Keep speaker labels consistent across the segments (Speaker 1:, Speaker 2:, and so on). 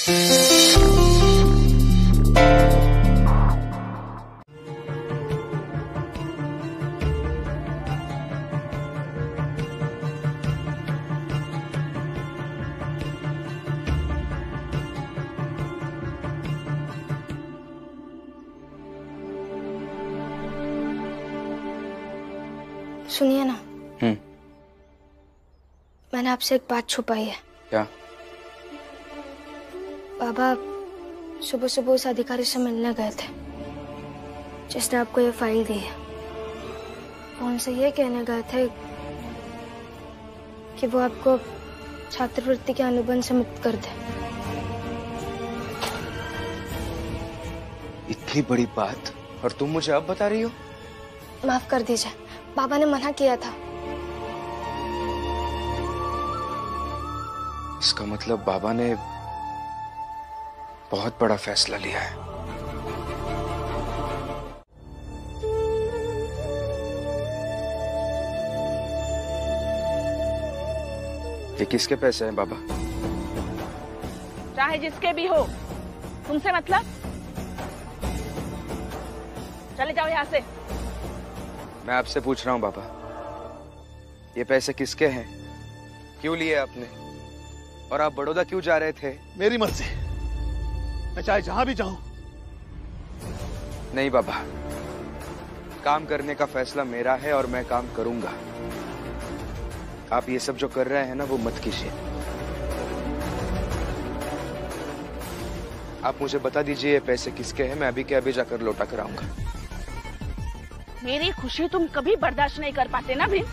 Speaker 1: सुनिए ना। मैंने आपसे एक बात छुपाई है।
Speaker 2: क्या?
Speaker 1: बाबा सुबह सुबह उस अधिकारी से मिलने गए थे जिसने आपको ये फाइल दी है। वो उनसे ये कहने गए थे कि वो आपको छात्रवृत्ति के अनुबंध से मुक्त कर दे।
Speaker 2: इतनी बड़ी बात और तुम मुझे अब बता रही हो?
Speaker 1: माफ कर दीजिए, बाबा ने मना किया था।
Speaker 2: इसका मतलब बाबा ने बहुत बड़ा फैसला लिया है। ये किसके पैसे हैं बाबा?
Speaker 3: चाहे जिसके भी हो, तुमसे मतलब? चले जाओ यहाँ से।
Speaker 2: मैं आपसे पूछ रहा हूँ बाबा, ये पैसे किसके हैं? क्यों लिए आपने? और आप बड़ौदा क्यों जा रहे थे?
Speaker 4: मेरी मर्जी, मैं चाहे जहां भी जाऊं।
Speaker 2: नहीं बाबा, काम करने का फैसला मेरा है और मैं काम करूंगा। आप ये सब जो कर रहे हैं ना, वो मत कीजिए। आप मुझे बता दीजिए ये पैसे किसके हैं, मैं अभी के अभी जाकर लौटा कर आऊंगा।
Speaker 3: मेरी खुशी तुम कभी बर्दाश्त नहीं कर पाते ना भीम।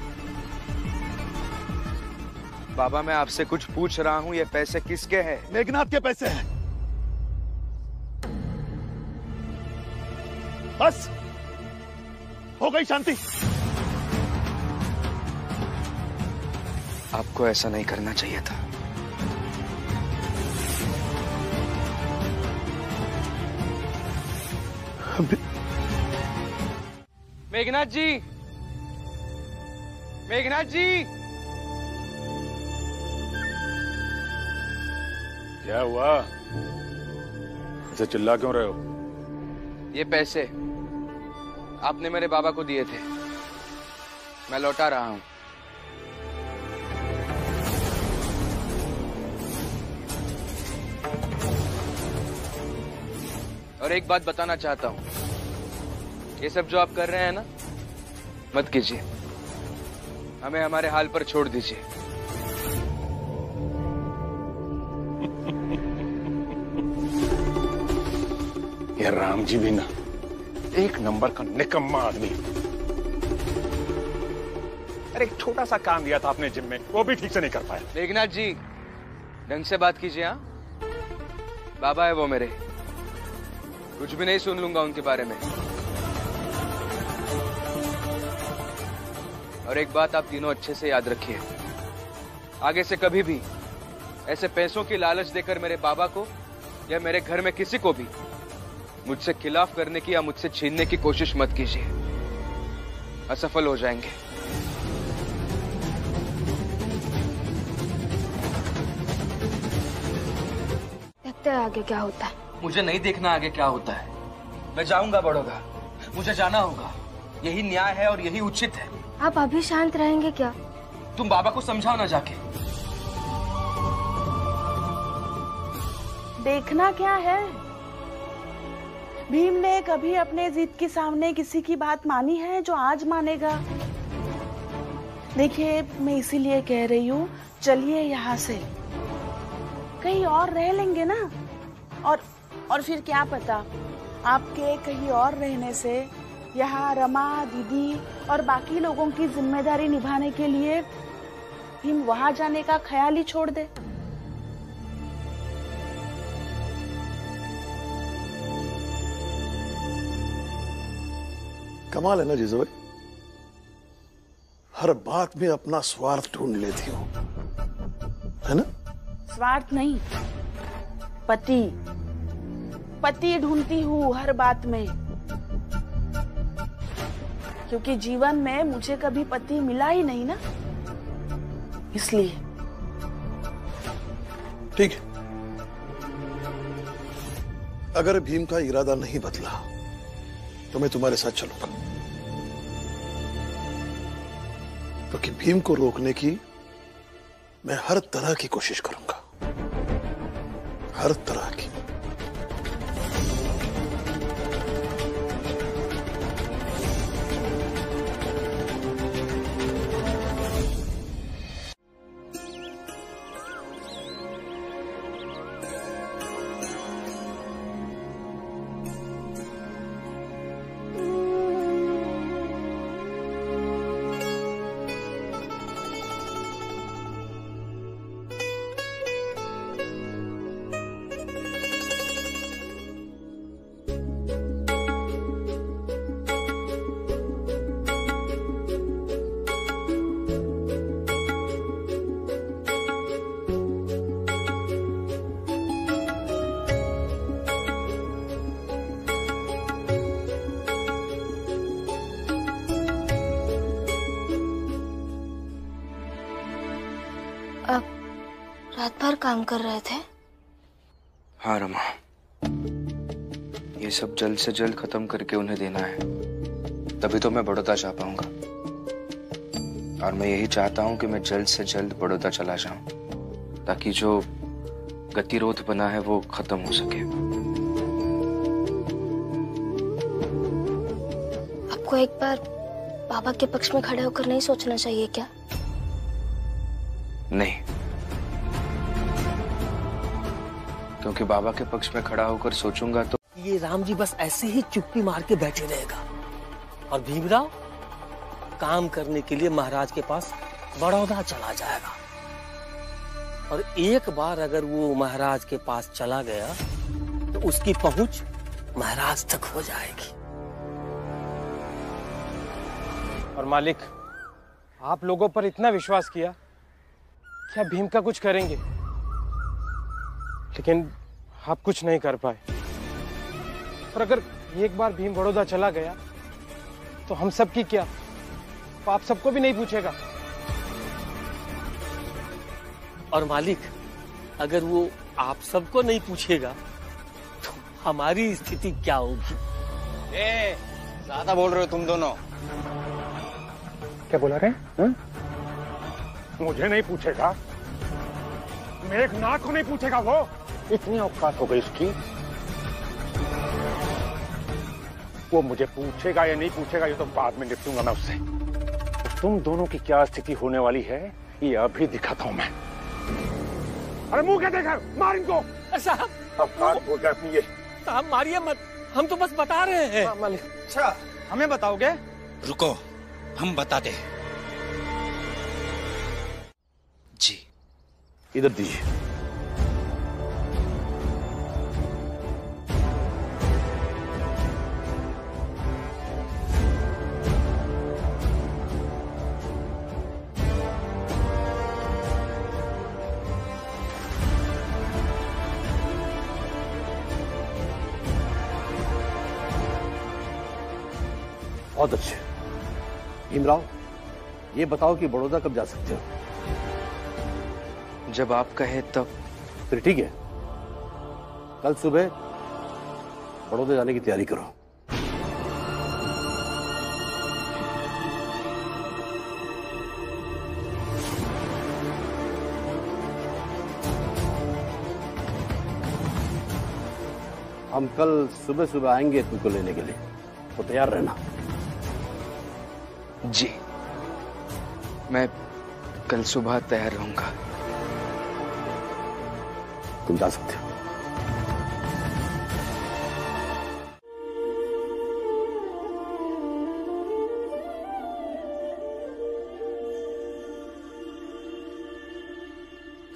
Speaker 2: बाबा मैं आपसे कुछ पूछ रहा हूँ, ये पैसे किसके हैं?
Speaker 4: मेघनाथ के पैसे हैं। बस हो गई शांति।
Speaker 2: आपको ऐसा नहीं करना चाहिए था। मेघनाथ जी, मेघनाथ जी।
Speaker 4: क्या हुआ? ऐसे चिल्ला क्यों रहे हो?
Speaker 2: ये पैसे आपने मेरे बाबा को दिए थे, मैं लौटा रहा हूं। और एक बात बताना चाहता हूं, ये सब जो आप कर रहे हैं ना, मत कीजिए। हमें हमारे हाल पर छोड़ दीजिए।
Speaker 4: ये राम जी भी ना एक नंबर का निकम्मा आदमी। अरे एक छोटा सा काम दिया था आपने जिम में, वो भी ठीक से नहीं कर पाया।
Speaker 2: मेघनाथ जी, ढंग से बात कीजिए। हाँ, बाबा है वो मेरे, कुछ भी नहीं सुन लूंगा उनके बारे में। और एक बात आप तीनों अच्छे से याद रखिए, आगे से कभी भी ऐसे पैसों की लालच देकर मेरे बाबा को या मेरे घर में किसी को भी मुझसे खिलाफ करने की या मुझसे छीनने की कोशिश मत कीजिए, असफल हो जाएंगे।
Speaker 1: देखते हैं आगे क्या होता है।
Speaker 2: मुझे नहीं देखना आगे क्या होता है। मैं जाऊंगा बड़ौदा, मुझे जाना होगा। यही न्याय है और यही उचित है।
Speaker 1: आप अभी शांत रहेंगे क्या?
Speaker 2: तुम बाबा को समझाओ ना जाके।
Speaker 3: देखना क्या है? भीम ने कभी अपने जिद के सामने किसी की बात मानी है जो आज मानेगा? देखिए, मैं इसीलिए कह रही हूँ, चलिए यहाँ से, कहीं और रह लेंगे ना। और फिर क्या पता, आपके कहीं और रहने से यहाँ रमा दीदी और बाकी लोगों की जिम्मेदारी निभाने के लिए भीम वहां जाने का ख्याल ही छोड़ दे।
Speaker 4: कमाल है ना जीजू भाई, हर बात में अपना स्वार्थ ढूंढ लेती हो, है ना?
Speaker 3: स्वार्थ नहीं, पति ढूंढती हूँ हर बात में, क्योंकि जीवन में मुझे कभी पति मिला ही नहीं ना, इसलिए।
Speaker 4: ठीक है,
Speaker 5: अगर भीम का इरादा नहीं बदला तो मैं तुम्हारे साथ चलूंगा, क्योंकि भीम को रोकने की मैं हर तरह की कोशिश करूंगा, हर तरह की।
Speaker 1: आप रात भर काम कर रहे थे?
Speaker 2: हाँ रमा, ये सब जल्द से जल्द खत्म करके उन्हें देना है, तभी तो मैं बड़ौदा जा पाऊंगा। और मैं यही चाहता हूं कि मैं जल्द से जल्द बड़ौदा चला जाऊं, ताकि जो गतिरोध बना है वो खत्म हो सके।
Speaker 1: आपको एक बार बाबा के पक्ष में खड़े होकर नहीं सोचना चाहिए क्या?
Speaker 2: नहीं, क्योंकि बाबा के पक्ष में खड़ा होकर सोचूंगा तो
Speaker 6: ये राम जी बस ऐसे ही चुप्पी मार के बैठे रहेगा और भीमराव काम करने के लिए महाराज के पास बड़ौदा चला जाएगा। और एक बार अगर वो महाराज के पास चला गया तो उसकी पहुंच महाराज तक हो जाएगी।
Speaker 7: और मालिक, आप लोगों पर इतना विश्वास किया कि आप भीम का कुछ करेंगे, लेकिन आप कुछ नहीं कर पाए। और अगर एक बार भीम बड़ौदा चला गया तो हम सब की क्या, तो आप सबको भी नहीं पूछेगा।
Speaker 6: और मालिक, अगर वो आप सबको नहीं पूछेगा तो हमारी स्थिति क्या होगी?
Speaker 8: ज्यादा बोल रहे हो तुम दोनों।
Speaker 4: क्या बोला रहे हैं? मुझे नहीं पूछेगा, मेघनाथ को नहीं पूछेगा, वो इतनी औकात हो गई उसकी। वो मुझे पूछेगा या नहीं पूछेगा ये तो बाद में निपटूंगा मैं उससे। तो तुम दोनों की क्या स्थिति होने वाली है ये अभी दिखाता हूं मैं। अरे मुंह क्या देखा, मार इनको।
Speaker 6: साहब
Speaker 4: औकात हो गया अपनी ये।
Speaker 6: साहब मारिए मत, हम तो बस बता रहे हैं।
Speaker 7: मालिक,
Speaker 8: अच्छा हमें बताओगे?
Speaker 9: रुको, हम बता दे। जी
Speaker 5: इधर दीजिए।
Speaker 10: बहुत अच्छे। भीमराव, ये बताओ कि बड़ौदा कब जा सकते हो?
Speaker 2: जब आप कहे तब।
Speaker 10: फिर ठीक है, कल सुबह बड़ौदा जाने की तैयारी करो। हम कल सुबह सुबह आएंगे तुमको लेने के लिए, तो तैयार रहना।
Speaker 2: जी, मैं कल सुबह तैयार रहूंगा।
Speaker 10: तुम जा सकते हो।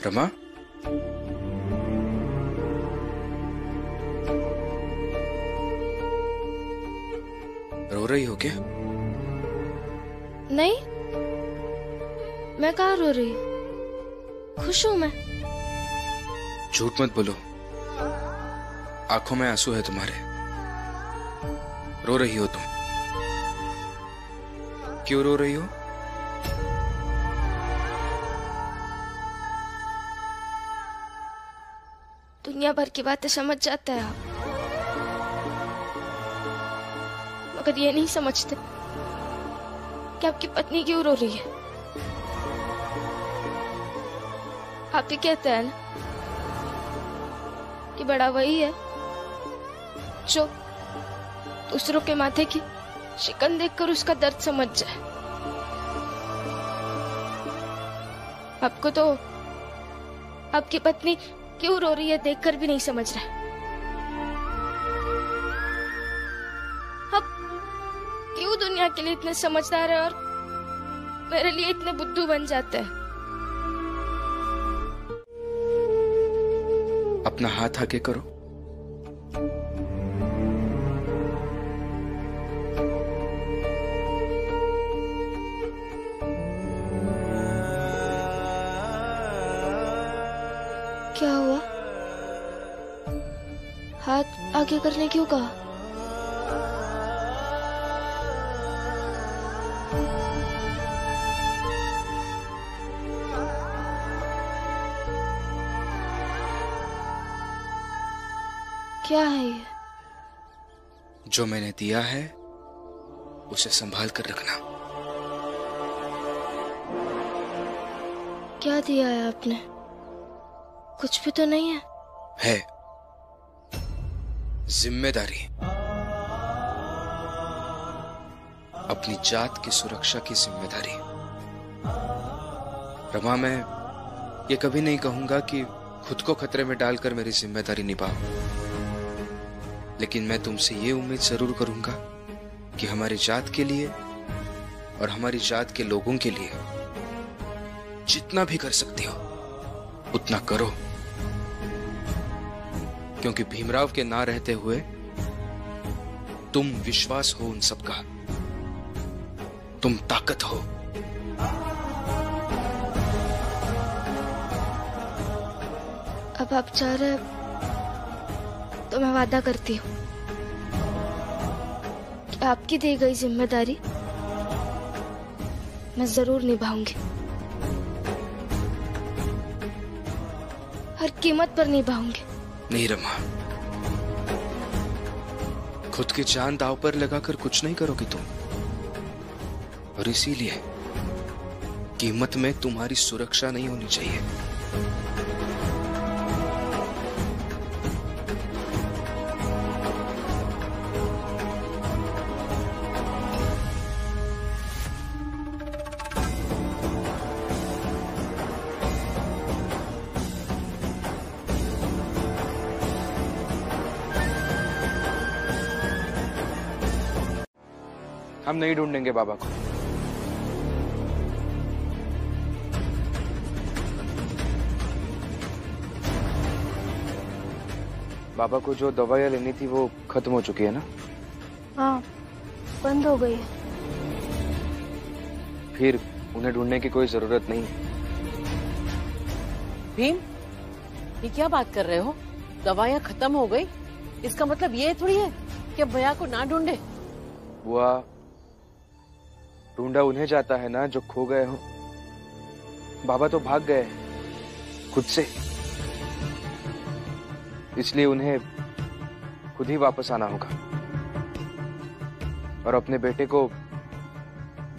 Speaker 2: रमा, रो रही हो क्या?
Speaker 1: नहीं, मैं कहाँ रो रही हूँ, खुश हूँ मैं।
Speaker 2: झूठ मत बोलो, आंखों में आंसू है तुम्हारे। रो रही हो तुम, क्यों रो रही हो?
Speaker 1: दुनिया भर की बातें समझ जाते हैं आप। अगर ये नहीं समझते कि आपकी पत्नी क्यों रो रही है, आप ही कहते हैं ना कि बड़ा वही है जो दूसरों के माथे की शिकन देखकर उसका दर्द समझ जाए। आपको तो आपकी पत्नी क्यों रो रही है देखकर भी नहीं समझ रहा है। आप क्यों दुनिया के लिए इतने समझदार है और मेरे लिए इतने बुद्धू बन जाते हैं।
Speaker 2: अपना हाथ आगे करो।
Speaker 1: क्या हुआ? हाथ आगे करने क्यों कहा? क्या है ये?
Speaker 2: जो मैंने दिया है उसे संभाल कर रखना।
Speaker 1: क्या दिया है आपने? कुछ भी तो नहीं है।
Speaker 2: है जिम्मेदारी, अपनी जात की सुरक्षा की जिम्मेदारी। रमा, मैं ये कभी नहीं कहूंगा कि खुद को खतरे में डालकर मेरी जिम्मेदारी निभाओ, लेकिन मैं तुमसे ये उम्मीद जरूर करूंगा कि हमारी जात के लिए और हमारी जात के लोगों के लिए जितना भी कर सकती हो उतना करो, क्योंकि भीमराव के ना रहते हुए तुम विश्वास हो उन सबका, तुम ताकत हो।
Speaker 1: अब आप चाह रहे तो मैं वादा करती हूँ कि आपकी दी गई जिम्मेदारी मैं जरूर निभाऊंगी, हर कीमत पर निभाऊंगी।
Speaker 2: नहीं रमा, खुद की जान दांव पर लगाकर कुछ नहीं करोगी तुम, और इसीलिए कीमत में तुम्हारी सुरक्षा नहीं होनी चाहिए। हम नहीं ढूंढेंगे बाबा को। बाबा को जो दवाइयां लेनी थी वो खत्म हो चुकी है ना?
Speaker 1: हाँ, बंद हो गई है।
Speaker 2: फिर उन्हें ढूंढने की कोई जरूरत नहीं।
Speaker 11: भीम, ये क्या बात कर रहे हो? दवाइयां खत्म हो गई, इसका मतलब ये थोड़ी है कि अब भैया को ना ढूंढे।
Speaker 2: बुआ, ढूंढा उन्हें जाता है ना जो खो गए हो। बाबा तो भाग गए खुद से, इसलिए उन्हें खुद ही वापस आना होगा और अपने बेटे को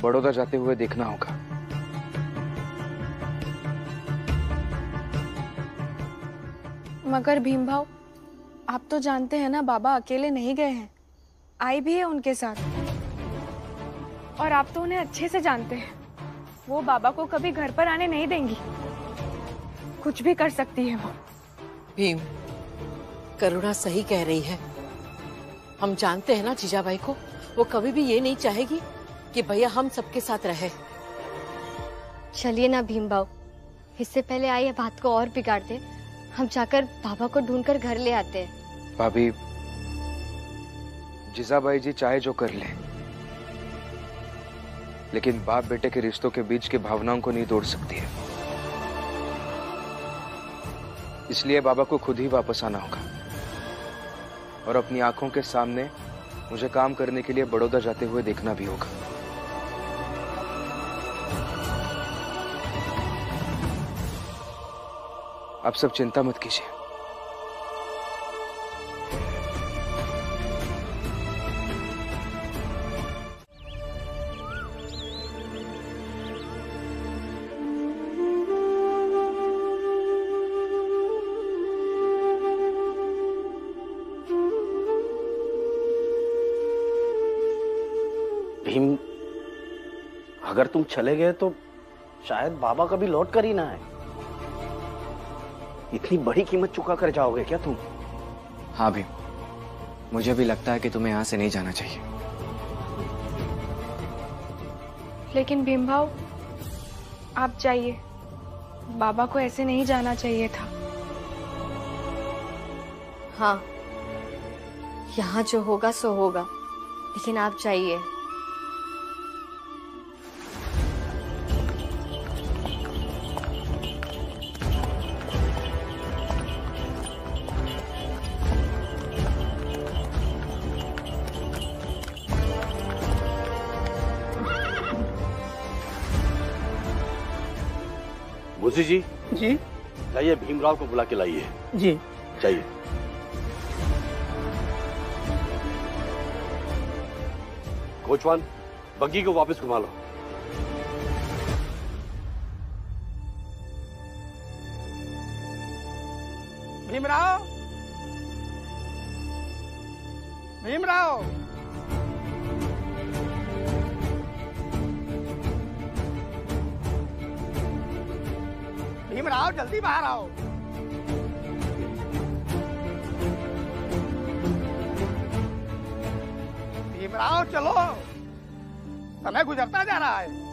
Speaker 2: बड़ौदा जाते हुए देखना होगा।
Speaker 12: मगर भीम भाव, आप तो जानते हैं ना बाबा अकेले नहीं गए हैं, आई भी है उनके साथ। और आप तो उन्हें अच्छे से जानते हैं, वो बाबा को कभी घर पर आने नहीं देंगी, कुछ भी कर सकती है वो।
Speaker 11: भीम, करुणा सही कह रही है। हम जानते हैं ना जीजाबाई को, वो कभी भी ये नहीं चाहेगी कि भैया हम सबके साथ रहे।
Speaker 13: चलिए ना भीम बाबू, इससे पहले आई बात को और बिगाड़ दे, हम जाकर बाबा को ढूंढकर घर ले आते हैं।
Speaker 2: भाभी, जीजाबाई जी चाहे जो कर ले, लेकिन बाप बेटे के रिश्तों के बीच की भावनाओं को नहीं तोड़ सकती है। इसलिए बाबा को खुद ही वापस आना होगा और अपनी आंखों के सामने मुझे काम करने के लिए बड़ौदा जाते हुए देखना भी होगा। आप सब चिंता मत कीजिए।
Speaker 10: भीम, अगर तुम चले गए तो शायद बाबा कभी लौट कर ही ना आए। इतनी बड़ी कीमत चुका कर जाओगे क्या तुम?
Speaker 14: हाँ भीम, मुझे भी लगता है कि तुम्हें यहाँ से नहीं जाना चाहिए।
Speaker 12: लेकिन भीम भाव, आप जाइए। बाबा को ऐसे नहीं जाना चाहिए था।
Speaker 13: हाँ, यहाँ जो होगा सो होगा, लेकिन आप जाइए।
Speaker 10: मुंशी जी। जी। जाइए भीमराव को बुला के लाइए।
Speaker 6: जी।
Speaker 10: जाइए। कोचवान, बग्गी को वापस घुमा लो।
Speaker 8: भीमराव, भीमराव, भीमराव, जल्दी बाहर आओ। भीमराव चलो, समय गुजरता जा रहा है।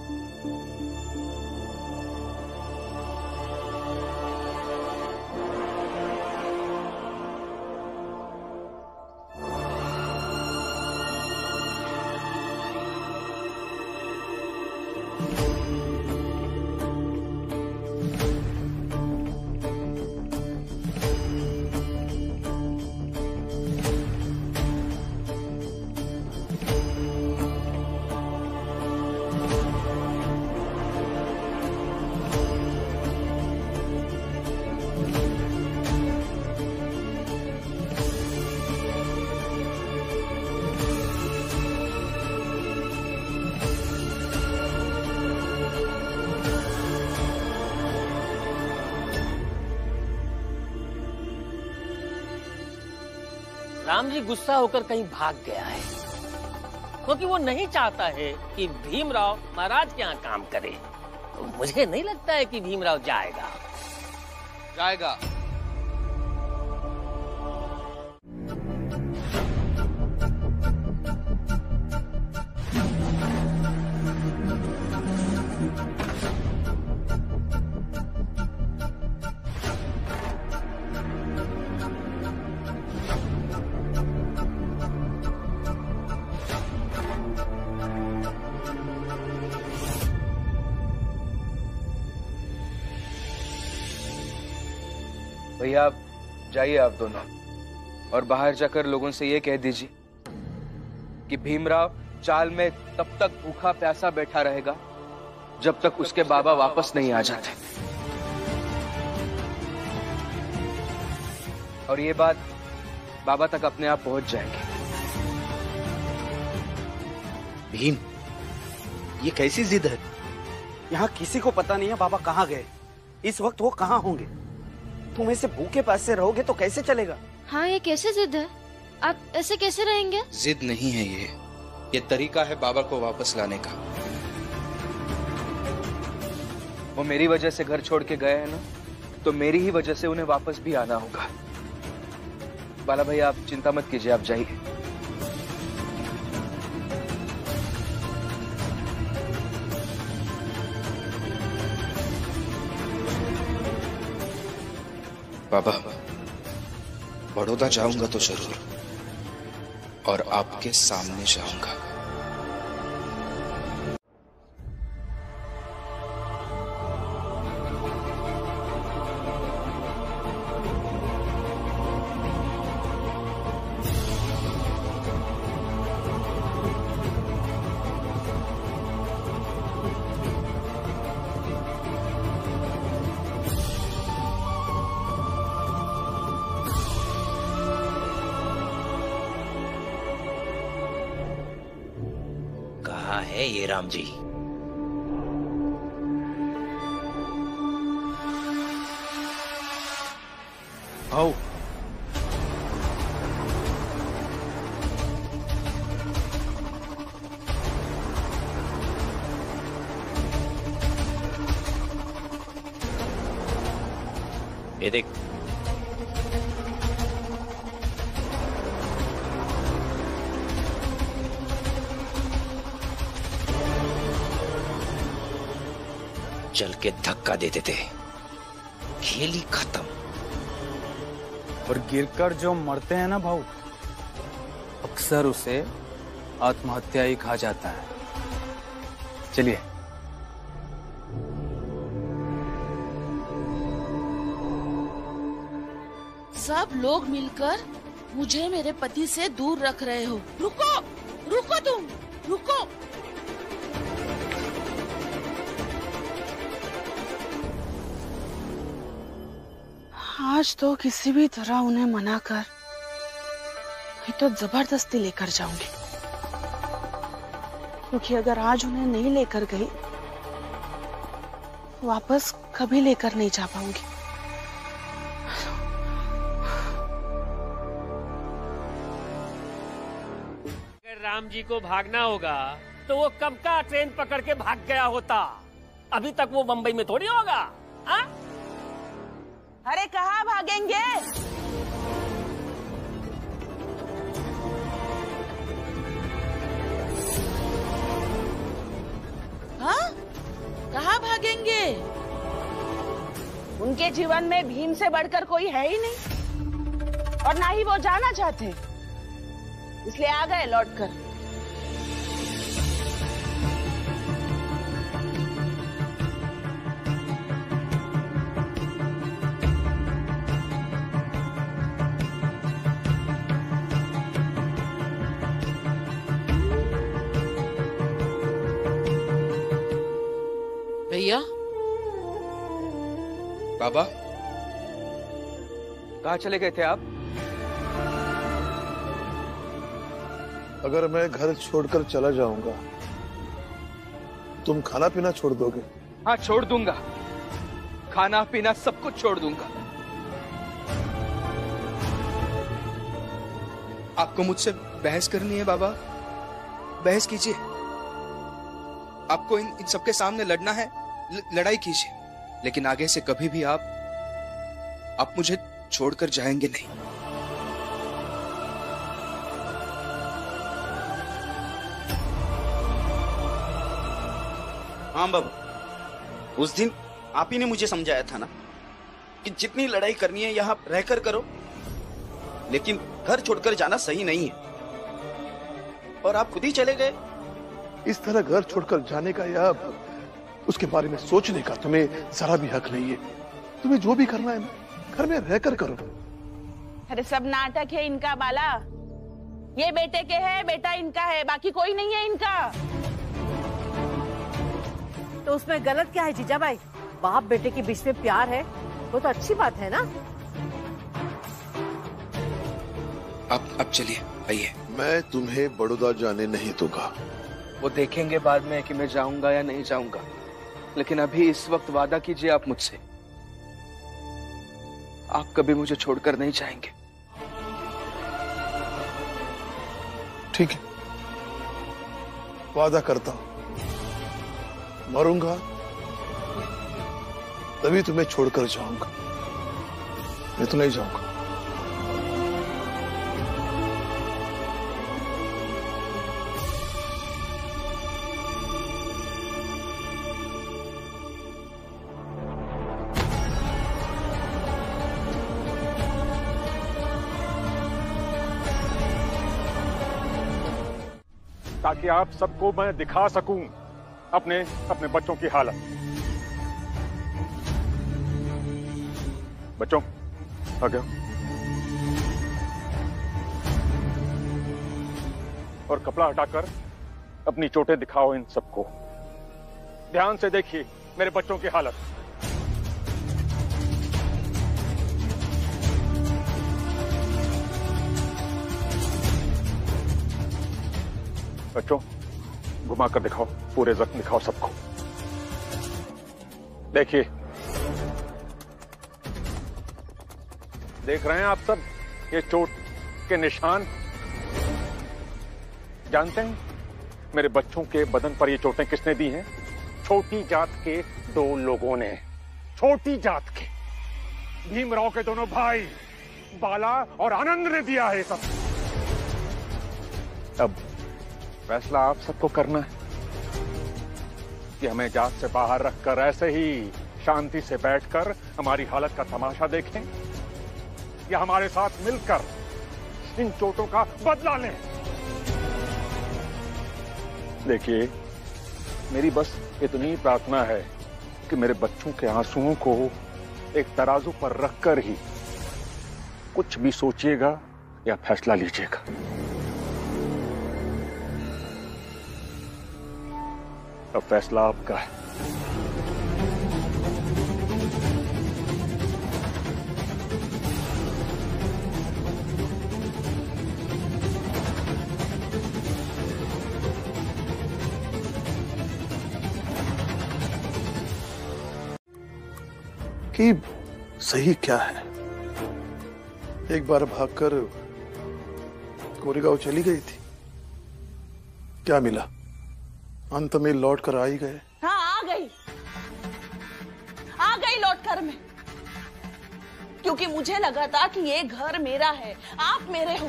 Speaker 6: राम जी गुस्सा होकर कहीं भाग गया है, क्योंकि वो नहीं चाहता है कि भीमराव महाराज के यहाँ काम करे। तो मुझे नहीं लगता है कि भीमराव जाएगा।
Speaker 2: जाएगा। भैया आप जाइए, आप दोनों, और बाहर जाकर लोगों से ये कह दीजिए कि भीमराव चाल में तब तक भूखा प्यासा बैठा रहेगा जब तक उसके बाबा वापस नहीं आ जाते। और ये बात बाबा तक अपने आप पहुंच जाएगी।
Speaker 15: भीम, ये कैसी जिद है? यहाँ किसी को पता नहीं है बाबा कहाँ गए, इस वक्त वो कहाँ होंगे। तुम ऐसे भूखे प्यासे रहोगे तो कैसे चलेगा?
Speaker 1: हाँ, ये कैसे जिद है? आप ऐसे कैसे रहेंगे?
Speaker 14: जिद नहीं है ये तरीका है बाबा को वापस लाने का।
Speaker 2: वो मेरी वजह से घर छोड़ के गए हैं ना, तो मेरी ही वजह से उन्हें वापस भी आना होगा। बाला भैया आप चिंता मत कीजिए, आप जाइए।
Speaker 14: बाबा, बड़ौदा जाऊंगा तो जरूर, और आपके सामने जाऊंगा।
Speaker 9: है ये राम जी?
Speaker 7: आओ।
Speaker 9: ये देख, चल के धक्का दे देते, खेल ही खत्म।
Speaker 16: और गिरकर जो मरते हैं ना भाऊ, अक्सर उसे आत्महत्या ही कहा जाता है। चलिए।
Speaker 3: सब लोग मिलकर मुझे मेरे पति से दूर रख रहे हो। रुको, रुको तुम, रुको। आज तो किसी भी तरह उन्हें मना कर मैं तो जबरदस्ती लेकर जाऊंगी, क्योंकि अगर आज उन्हें नहीं लेकर गई वापस कभी लेकर नहीं जा पाऊंगी।
Speaker 6: अगर राम जी को भागना होगा तो वो कब का ट्रेन पकड़ के भाग गया होता। अभी तक वो बंबई में थोड़ी होगा। हा?
Speaker 3: अरे कहाँ भागेंगे? हाँ? कहाँ भागेंगे? उनके जीवन में भीम से बढ़कर कोई है ही नहीं, और ना ही वो जाना चाहते, इसलिए आ गए लौटकर।
Speaker 11: भैया,
Speaker 2: बाबा, कहाँ चले गए थे आप?
Speaker 5: अगर मैं घर छोड़कर चला जाऊंगा, तुम खाना पीना छोड़ दोगे?
Speaker 2: हाँ, छोड़ दूंगा। खाना पीना सब कुछ छोड़ दूंगा। आपको मुझसे बहस करनी है बाबा? बहस कीजिए। आपको इन सबके सामने लड़ना है, लड़ाई कीजिए, लेकिन आगे से कभी भी आप मुझे छोड़कर जाएंगे नहीं।
Speaker 15: हाँ बाबा, उस दिन आप ही ने मुझे समझाया था ना कि जितनी लड़ाई करनी है यहाँ रहकर करो, लेकिन घर छोड़कर जाना सही नहीं है, और आप खुद ही चले गए।
Speaker 5: इस तरह घर छोड़कर जाने का या उसके बारे में सोचने का तुम्हें जरा भी हक नहीं है। तुम्हें जो भी करना है घर में रहकर करो।
Speaker 3: अरे सब नाटक है इनका बाला। ये बेटे के है, बेटा इनका है, बाकी कोई नहीं है इनका।
Speaker 11: तो उसमें गलत क्या है जीजा भाई? बाप बेटे के बीच में प्यार है, वो तो अच्छी बात है ना।
Speaker 2: अब चलिए, आइए।
Speaker 5: मैं तुम्हें बड़ौदा जाने नहीं दूंगा।
Speaker 2: वो देखेंगे बाद में कि मैं जाऊंगा या नहीं जाऊंगा, लेकिन अभी इस वक्त वादा कीजिए आप मुझसे, आप कभी मुझे छोड़कर नहीं जाएंगे।
Speaker 5: ठीक है, वादा करता हूं। मरूंगा तभी तुम्हें छोड़कर जाऊंगा, मैं तो नहीं जाऊंगा।
Speaker 4: ताकि आप सबको मैं दिखा सकूं अपने बच्चों की हालत। बच्चों, आ गया। और कपड़ा हटाकर अपनी चोटें दिखाओ इन सबको। ध्यान से देखिए मेरे बच्चों की हालत। बच्चों, घुमाकर दिखाओ, पूरे जख्म दिखाओ सबको। देखिए, देख रहे हैं आप सब ये चोट के निशान? जानते हैं मेरे बच्चों के बदन पर ये चोटें किसने दी हैं? छोटी जात के 2 लोगों ने, छोटी जात के। भीमराव के दोनों भाई बाला और आनंद ने दिया है सब। अब फैसला आप सबको करना है कि हमें जात से बाहर रखकर ऐसे ही शांति से बैठकर हमारी हालत का तमाशा देखें या हमारे साथ मिलकर इन चोटों का बदला लें। देखिए, मेरी बस इतनी प्रार्थना है कि मेरे बच्चों के आंसुओं को एक तराजू पर रखकर ही कुछ भी सोचिएगा या फैसला लीजिएगा। अब फैसला आपका है।
Speaker 5: कि सही क्या है? एक बार भागकर कोरेगांव चली गई थी, क्या मिला? अंत में लौट कर आ ही गए।
Speaker 3: हाँ, आ गई लौट कर मैं, क्योंकि मुझे लगा था कि ये घर मेरा है, आप मेरे हो।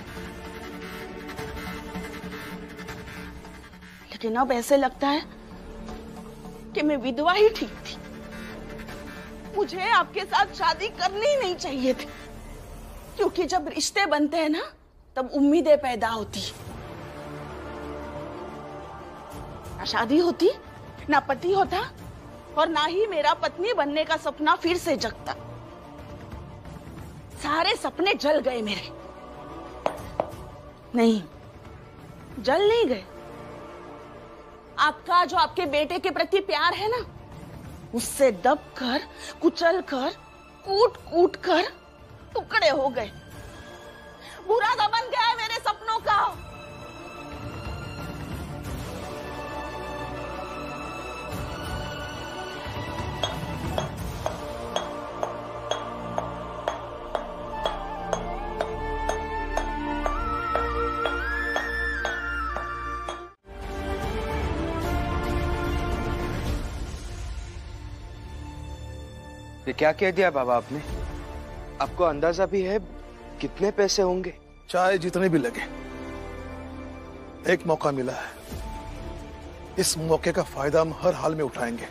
Speaker 3: लेकिन अब ऐसे लगता है कि मैं विधवा ही ठीक थी। मुझे आपके साथ शादी करनी ही नहीं चाहिए थी, क्योंकि जब रिश्ते बनते हैं ना तब उम्मीदें पैदा होती। ना शादी होती, ना पति होता, और ना ही मेरा पत्नी बनने का सपना फिर से जगता। सारे सपने जल गए मेरे। नहीं, जल नहीं गए। आपका जो आपके बेटे के प्रति प्यार है ना, उससे दबकर, कुचलकर, कूट कूट कर टुकड़े हो गए। बुरादा बन गया है मेरे सपनों का।
Speaker 2: ये क्या कह दिया बाबा आपने? आपको अंदाजा भी है कितने पैसे होंगे?
Speaker 5: चाहे जितने भी लगे, एक मौका मिला है, इस मौके का फायदा हम हर हाल में उठाएंगे।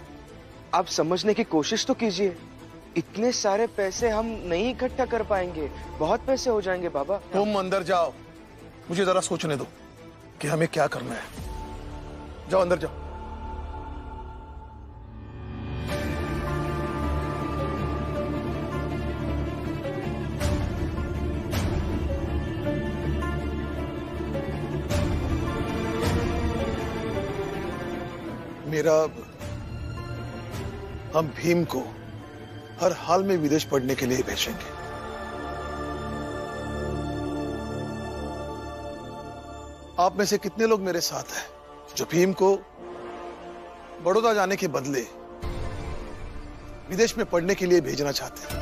Speaker 2: आप समझने की कोशिश तो कीजिए, इतने सारे पैसे हम नहीं इकट्ठा कर पाएंगे, बहुत पैसे हो जाएंगे बाबा।
Speaker 5: तुम अंदर जाओ, मुझे जरा सोचने दो कि हमें क्या करना है। जाओ अंदर जाओ। मेरा, हम भीम को हर हाल में विदेश पढ़ने के लिए भेजेंगे। आप में से कितने लोग मेरे साथ हैं जो भीम को बड़ौदा जाने के बदले विदेश में पढ़ने के लिए भेजना चाहते हैं?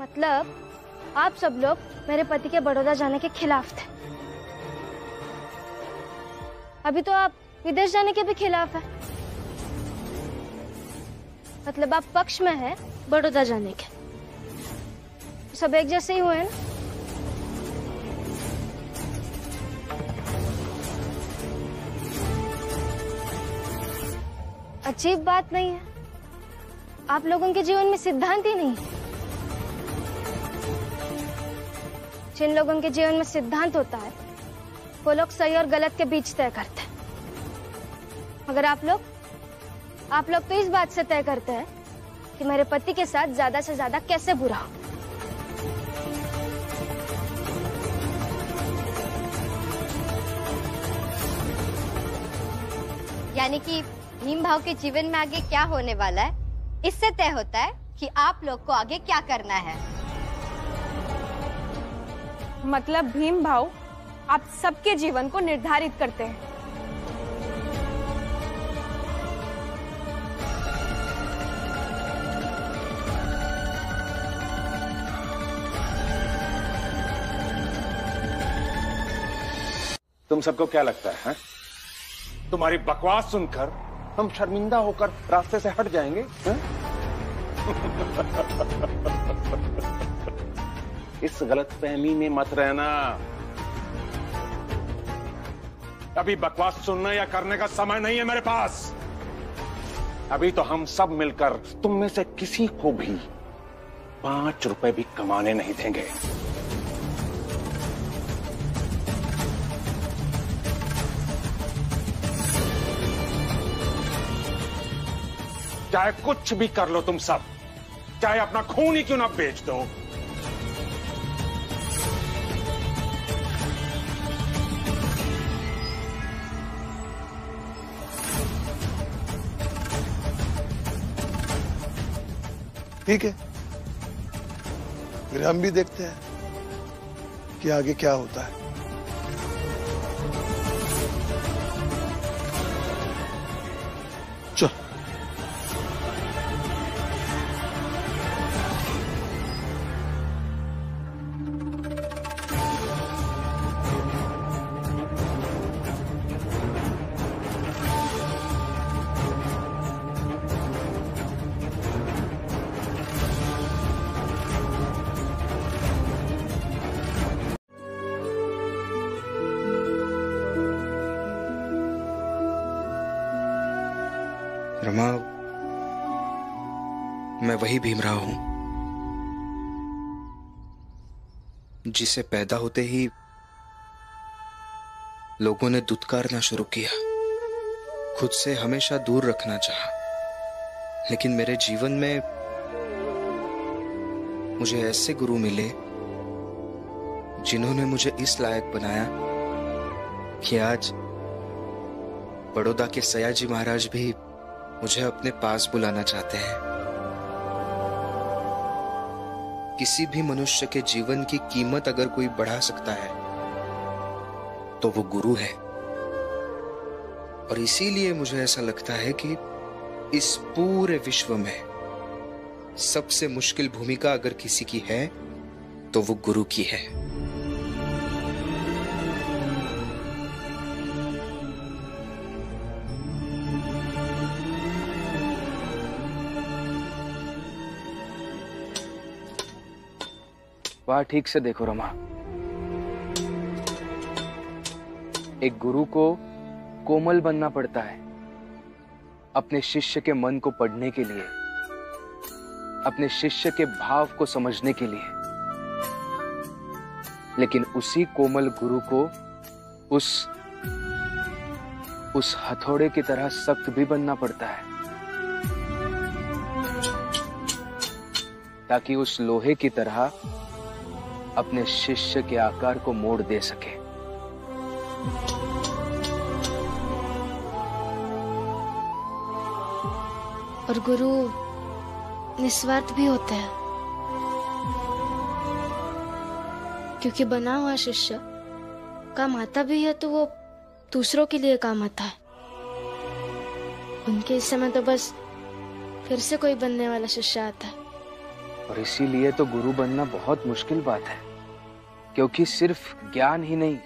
Speaker 1: मतलब आप सब लोग मेरे पति के बड़ौदा जाने के खिलाफ थे। अभी तो आप विदेश जाने के भी खिलाफ है। मतलब आप पक्ष में है बड़ौदा जाने के। सब एक जैसे ही हुए हैं ना? अजीब बात नहीं है, आप लोगों के जीवन में सिद्धांत ही नहीं। जिन लोगों के जीवन में सिद्धांत होता है वो लोग सही और गलत के बीच तय करते हैं, मगर आप लोग तो इस बात से तय करते हैं कि मेरे पति के साथ ज्यादा से ज्यादा कैसे बुरा हो।
Speaker 13: यानी कि भीम भाव के जीवन में आगे क्या होने वाला है, इससे तय होता है कि आप लोग को आगे क्या करना है।
Speaker 12: मतलब भीम भाव आप सबके जीवन को निर्धारित करते हैं।
Speaker 4: सबको क्या लगता है? तुम्हारी बकवास सुनकर हम शर्मिंदा होकर रास्ते से हट जाएंगे? इस गलतफहमी में मत रहना। अभी बकवास सुनने या करने का समय नहीं है मेरे पास। अभी तो हम सब मिलकर तुम में से किसी को भी 5 रुपए भी कमाने नहीं देंगे। चाहे कुछ भी कर लो तुम सब, चाहे अपना खून ही क्यों ना बेच दो।
Speaker 5: ठीक है, फिर हम भी देखते हैं कि आगे क्या होता है। चल।
Speaker 2: रमा, मैं वही भीमराव हूं जिसे पैदा होते ही लोगों ने दुत्कारना शुरू किया, खुद से हमेशा दूर रखना चाहा। लेकिन मेरे जीवन में मुझे ऐसे गुरु मिले जिन्होंने मुझे इस लायक बनाया कि आज बड़ौदा के सयाजी महाराज भी मुझे अपने पास बुलाना चाहते हैं। किसी भी मनुष्य के जीवन की कीमत अगर कोई बढ़ा सकता है तो वो गुरु है। और इसीलिए मुझे ऐसा लगता है कि इस पूरे विश्व में सबसे मुश्किल भूमिका अगर किसी की है तो वो गुरु की है।
Speaker 14: वहां ठीक से देखो रमा, एक गुरु को कोमल बनना पड़ता है अपने शिष्य के मन को पढ़ने के लिए, अपने शिष्य के भाव को समझने के लिए। लेकिन उसी कोमल गुरु को उस हथौड़े की तरह सख्त भी बनना पड़ता है ताकि उस लोहे की तरह अपने शिष्य के आकार को मोड़ दे सके।
Speaker 1: और गुरु निस्वार्थ भी होते हैं, क्योंकि बना हुआ शिष्य काम आता भी है तो वो दूसरों के लिए काम आता है। उनके इस समय तो बस फिर से कोई बनने वाला शिष्य आता है।
Speaker 14: और इसीलिए तो गुरु बनना बहुत मुश्किल बात है, क्योंकि सिर्फ ज्ञान ही नहीं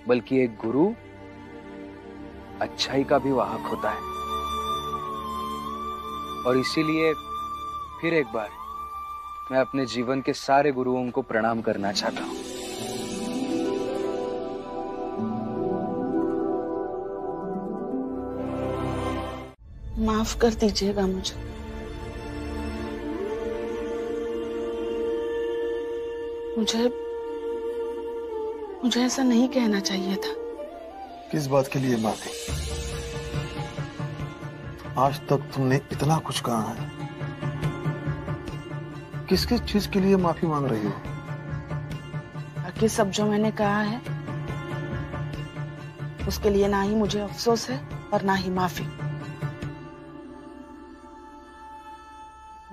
Speaker 14: बल्कि एक गुरु अच्छाई का भी वाहक होता है। और इसीलिए फिर एक बार मैं अपने जीवन के सारे गुरुओं को प्रणाम करना चाहता हूं।
Speaker 3: माफ कर दीजिएगा मुझे। मुझे ऐसा नहीं कहना चाहिए था।
Speaker 5: किस बात के लिए माफी? आज तक तुमने इतना कुछ कहा है, किस किस चीज के लिए माफी मांग रही हो?
Speaker 3: बाकी सब जो मैंने कहा है उसके लिए ना ही मुझे अफसोस है और ना ही माफी।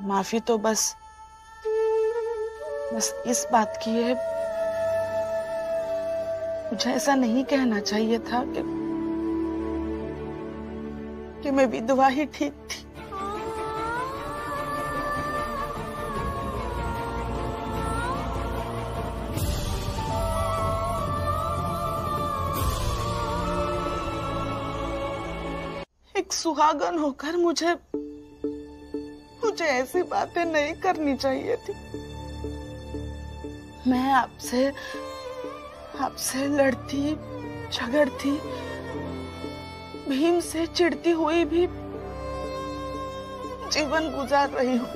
Speaker 3: माफी तो बस इस बात की है, मुझे ऐसा नहीं कहना चाहिए था कि मैं विधवा ही ठीक थी। सुहागन होकर मुझे ऐसी बातें नहीं करनी चाहिए थी। मैं आपसे लड़ती झगड़ती, भीम से चिढ़ती हुई भी जीवन गुजार रही हूँ।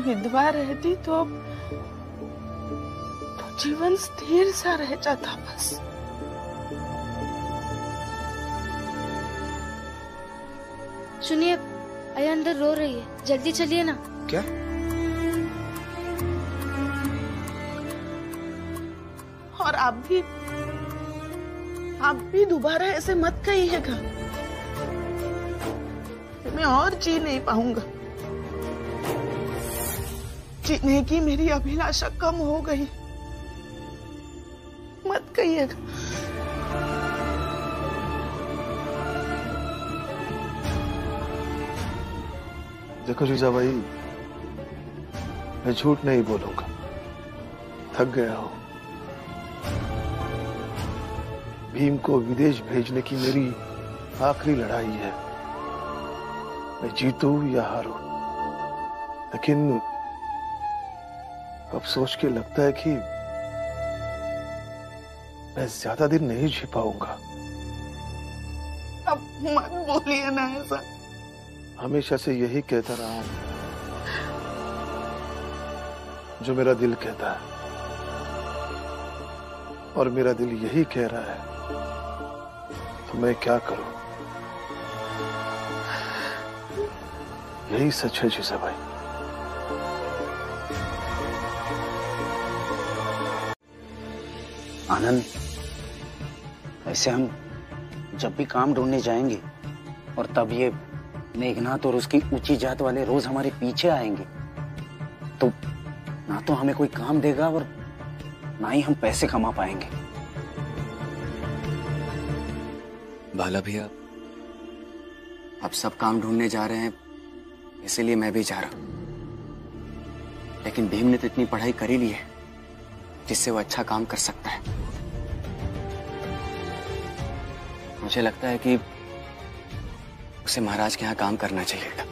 Speaker 3: विधवा रहती तो जीवन स्थिर सा रह जाता बस।
Speaker 1: सुनिए, आया अंदर रो रही है, जल्दी चलिए ना।
Speaker 15: क्या?
Speaker 3: और आप भी दोबारा ऐसे मत कहिएगा। मैं और जी नहीं पाऊंगा। जीने की मेरी अभिलाषा कम हो गई। मत कहिएगा।
Speaker 5: देखो जीजा भाई, मैं झूठ नहीं बोलूंगा, थक गया हूं। भीम को विदेश भेजने की मेरी आखिरी लड़ाई है। मैं जीतूं या हारूं, लेकिन अब सोच के लगता है कि मैं ज्यादा दिन नहीं जी पाऊंगा।
Speaker 3: अब मत बोलिए ना ऐसा।
Speaker 5: हमेशा से यही कहता रहा हूं जो मेरा दिल कहता है, और मेरा दिल यही कह रहा है, तो मैं क्या करूं? यही सच है जीजा भाई।
Speaker 15: आनंद, ऐसे हम जब भी काम ढूंढने जाएंगे और तब ये मेघनाथ और उसकी ऊंची जात वाले रोज हमारे पीछे आएंगे, तो ना तो हमें कोई काम देगा और ना ही हम पैसे कमा पाएंगे।
Speaker 17: बाला भैया, अब सब काम ढूंढने जा रहे हैं, इसीलिए मैं भी जा रहा हूं। लेकिन भीम ने तो इतनी पढ़ाई कर ही ली है जिससे वो अच्छा काम कर सकता है। मुझे लगता है कि उसे महाराज के यहाँ काम करना चाहिए था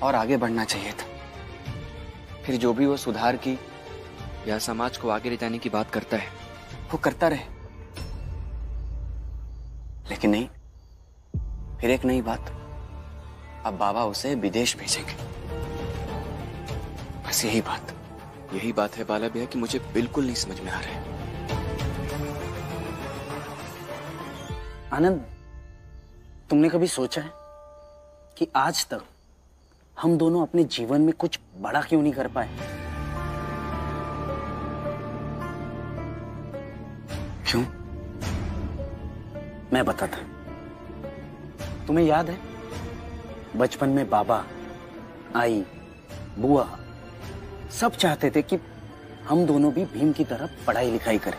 Speaker 17: और आगे बढ़ना चाहिए था। फिर जो भी वो सुधार की या समाज को आगे ले जाने की बात करता है वो करता रहे। लेकिन नहीं, फिर एक नई बात, अब बाबा उसे विदेश भेजेंगे। बस यही बात है बाला भैया कि मुझे बिल्कुल नहीं समझ में आ रहा है।
Speaker 15: आनंद, तुमने कभी सोचा है कि आज तक हम दोनों अपने जीवन में कुछ बड़ा क्यों नहीं कर पाए?
Speaker 17: क्यों?
Speaker 15: मैं बताता। तुम्हें याद है बचपन में बाबा, आई, बुआ सब चाहते थे कि हम दोनों भी भीम की तरह पढ़ाई लिखाई करें।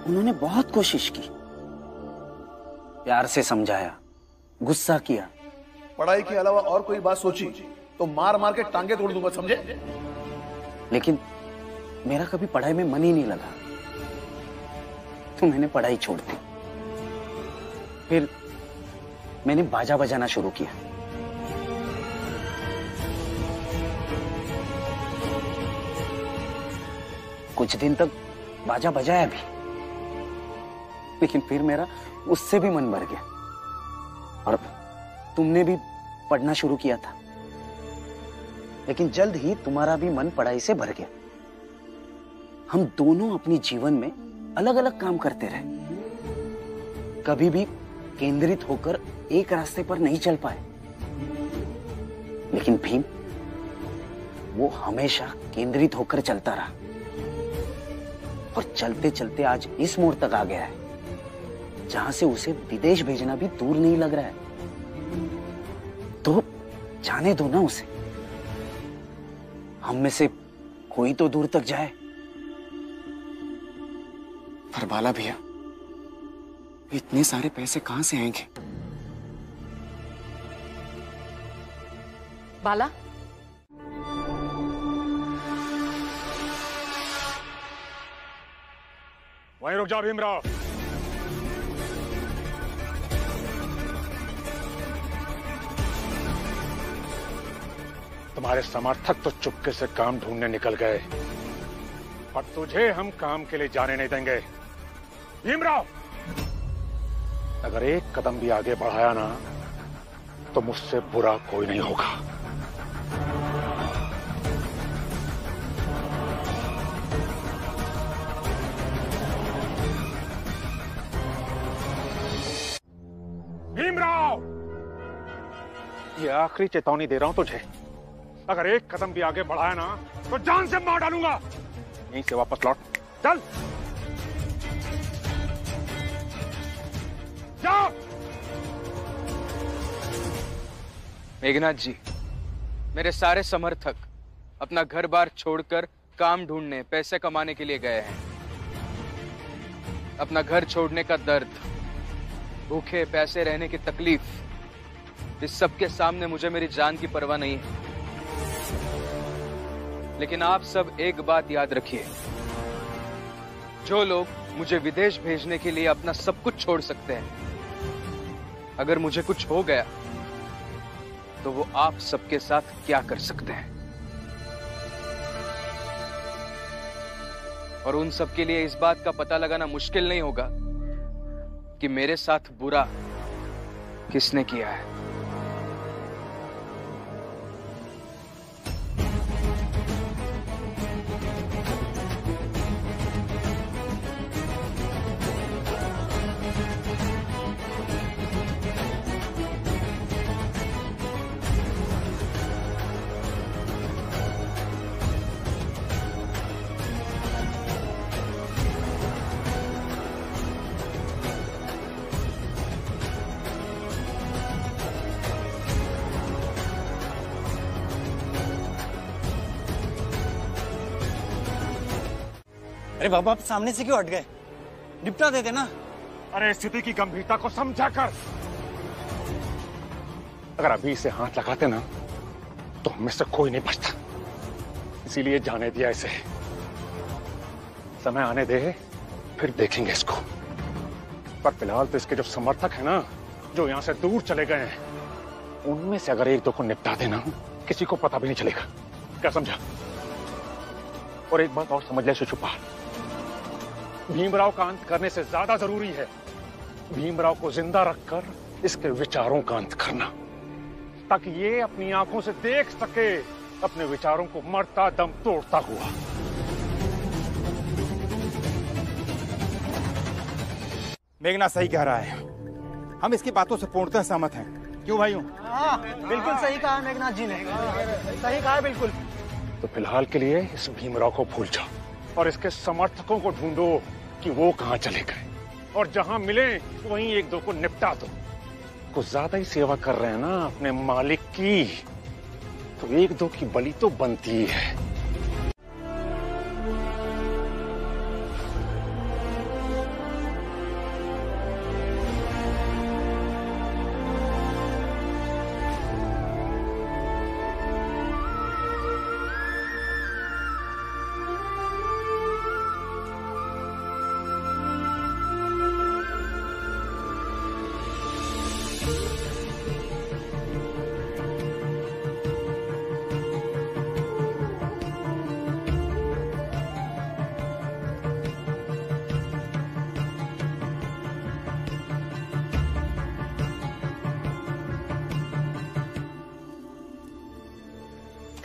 Speaker 15: उन्होंने बहुत कोशिश की, प्यार से समझाया, गुस्सा किया।
Speaker 5: पढ़ाई के अलावा और कोई बात सोची तो मार मार के टांगे तोड़ दूंगा, समझे?
Speaker 15: लेकिन मेरा कभी पढ़ाई में मन ही नहीं लगा, तो मैंने पढ़ाई छोड़ दी। फिर मैंने बाजा बजाना शुरू किया। कुछ दिन तक बाजा बजाया भी, लेकिन फिर मेरा उससे भी मन भर गया। और तुमने भी पढ़ना शुरू किया था, लेकिन जल्द ही तुम्हारा भी मन पढ़ाई से भर गया। हम दोनों अपने जीवन में अलग अलग काम करते रहे, कभी भी केंद्रित होकर एक रास्ते पर नहीं चल पाए। लेकिन भीम, वो हमेशा केंद्रित होकर चलता रहा और चलते चलते आज इस मोड़ तक आ गया है जहां से उसे विदेश भेजना भी दूर नहीं लग रहा है। तो जाने दो ना उसे, हम में से कोई तो दूर तक जाए।
Speaker 17: पर बाला भैया, इतने सारे पैसे कहां से आएंगे?
Speaker 11: बाला,
Speaker 4: वहीं रुक जाओ भीमराव। तुम्हारे समर्थक तो चुपके से काम ढूंढने निकल गए, पर तुझे हम काम के लिए जाने नहीं देंगे। भीमराव, अगर एक कदम भी आगे बढ़ाया ना तो मुझसे बुरा कोई नहीं होगा। भीमराव, ये आखिरी चेतावनी दे रहा हूं तुझे। अगर एक कदम भी आगे बढ़ाया ना तो जान से मार डालूंगा। यहीं से वापस लौट, चल जाओ।
Speaker 14: मेघनाथ जी, मेरे सारे समर्थक अपना घर बार छोड़कर काम ढूंढने, पैसे कमाने के लिए गए हैं। अपना घर छोड़ने का दर्द, भूखे पैसे रहने की तकलीफ, इस सब के सामने मुझे मेरी जान की परवाह नहीं है। लेकिन आप सब एक बात याद रखिए, जो लोग मुझे विदेश भेजने के लिए अपना सब कुछ छोड़ सकते हैं, अगर मुझे कुछ हो गया तो वो आप सबके साथ क्या कर सकते हैं। और उन सब के लिए इस बात का पता लगाना मुश्किल नहीं होगा कि मेरे साथ बुरा किसने किया है।
Speaker 18: अरे बाबा, आप सामने से क्यों हट गए? निपटा देते ना।
Speaker 4: अरे स्थिति की गंभीरता को समझा कर। अगर अभी इसे हाथ लगाते ना तो हमें से कोई नहीं बचता, इसीलिए जाने दिया इसे। समय आने दे, फिर देखेंगे इसको। पर फिलहाल तो इसके जो समर्थक है ना, जो यहां से दूर चले गए हैं, उनमें से अगर एक दो को निपटा देना, किसी को पता भी नहीं चलेगा। क्या समझा? और एक बात और समझ ले शिशुपाल, भीमराव का अंत करने से ज्यादा जरूरी है भीमराव को जिंदा रखकर इसके विचारों का अंत करना, ताकि ये अपनी आंखों से देख सके अपने विचारों को मरता दम तोड़ता हुआ।
Speaker 8: मेघनाथ सही कह रहा है, हम इसकी बातों से पूर्णतः सहमत हैं। क्यों भाइयों?
Speaker 18: बिल्कुल सही कहा मेघनाथ जी ने, सही कहा बिल्कुल।
Speaker 4: तो फिलहाल के लिए इस भीमराव को भूल जाओ और इसके समर्थकों को ढूंढो कि वो कहां चले गए, और जहां मिले वहीं एक दो को निपटा दो। कुछ ज्यादा ही सेवा कर रहे हैं ना अपने मालिक की, तो एक दो की बलि तो बनती है।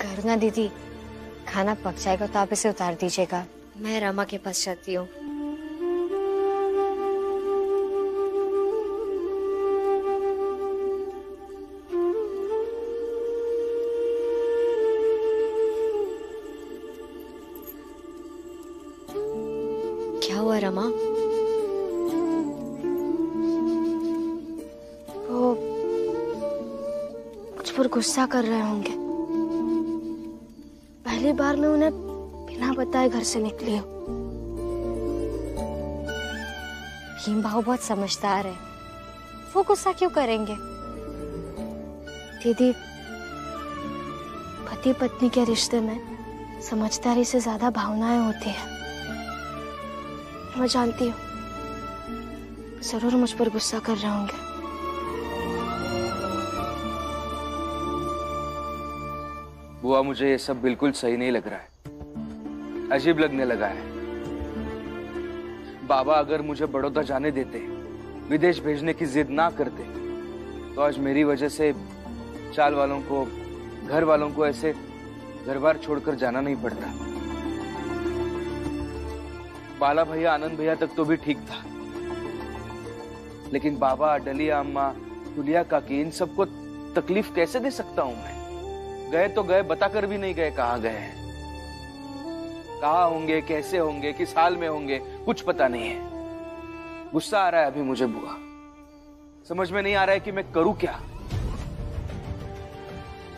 Speaker 13: करुणा दीदी, खाना पक जाएगा तो आप इसे उतार दीजिएगा। मैं रमा के पास जाती हूँ। क्या हुआ रमा? वो मुझ पर गुस्सा कर रहे होंगे। पहली बार मैं उन्हें बिना बताए घर से निकली हूँ। भीम भाव बहुत समझदार है, वो गुस्सा क्यों करेंगे? दीदी, पति पत्नी के रिश्ते में समझदारी से ज्यादा भावनाएं होती है। मैं जानती हूँ जरूर मुझ पर गुस्सा कर रहे होंगे।
Speaker 2: बुआ, मुझे ये सब बिल्कुल सही नहीं लग रहा है, अजीब लगने लगा है। बाबा अगर मुझे बड़ौदा जाने देते, विदेश भेजने की जिद ना करते, तो आज मेरी वजह से चाल वालों को, घर वालों को ऐसे घर बार छोड़कर जाना नहीं पड़ता। बाला भैया, आनंद भैया तक तो भी ठीक था, लेकिन बाबा, डलिया अम्मा, फुलिया काकी, इन सबको तकलीफ कैसे दे सकता हूं मैं? गए तो गए, बताकर भी नहीं गए कहां गए हैं, कहां होंगे, कैसे होंगे, किस हाल में होंगे, कुछ पता नहीं है। गुस्सा आ रहा है अभी मुझे बुआ, समझ में नहीं आ रहा है कि मैं करूं क्या।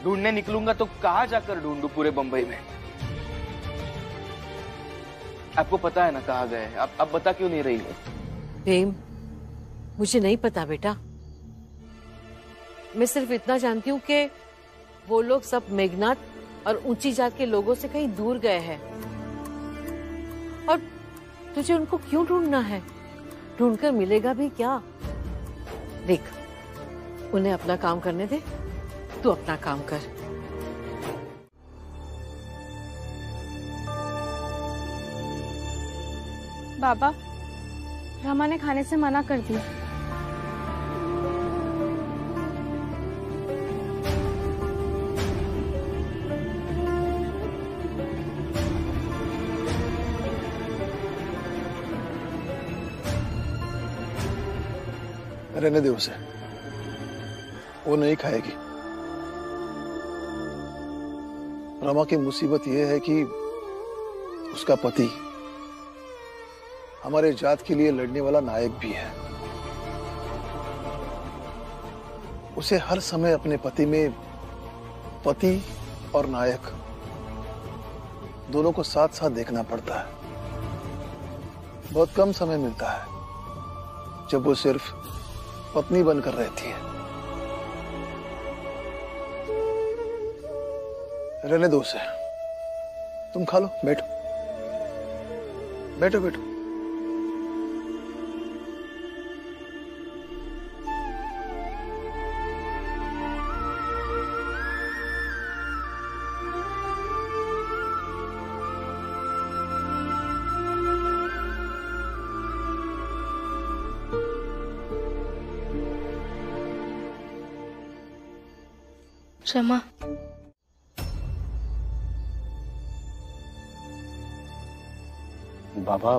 Speaker 2: ढूंढने निकलूंगा तो कहां जाकर ढूंढूं पूरे बंबई में? आपको पता है ना कहां गए? आप बता क्यों नहीं रही है?
Speaker 11: प्रेम, मुझे नहीं पता बेटा। मैं सिर्फ इतना जानती हूँ कि वो लोग सब मेघनाथ और ऊंची जात के लोगों से कहीं दूर गए हैं, और तुझे उनको क्यों ढूंढना है? ढूंढकर मिलेगा भी क्या? देख, उन्हें अपना काम करने दे, तू अपना काम कर।
Speaker 12: बाबा, रमा ने खाने से मना कर दिया।
Speaker 5: रहने दे उसे, वो नहीं खाएगी। रमा की मुसीबत यह है कि उसका पति हमारे जात के लिए लड़ने वाला नायक भी है। उसे हर समय अपने पति में पति और नायक दोनोदोनों को साथ साथ देखना पड़ता है। बहुत कम समय मिलता है जब वो सिर्फ पत्नी बनकर रहती है। रहने दो उसे, तुम खा लो, बैठो बैठो बैठो।
Speaker 13: रमा,
Speaker 17: बाबा,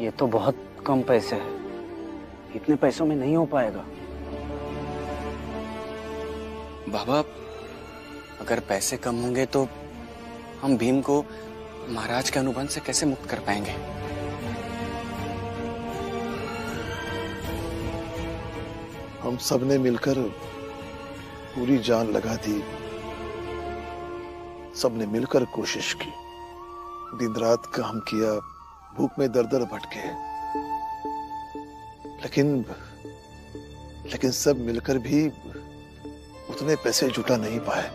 Speaker 17: ये तो बहुत कम पैसे हैं, इतने पैसों में नहीं हो पाएगा। बाबा, अगर पैसे कम होंगे तो हम भीम को महाराज के अनुबंध से कैसे मुक्त कर पाएंगे?
Speaker 5: हम सबने मिलकर पूरी जान लगा दी, सबने मिलकर कोशिश की, दिन रात काम किया, भूख में दर दर भटके, लेकिन सब मिलकर भी उतने पैसे जुटा नहीं पाए।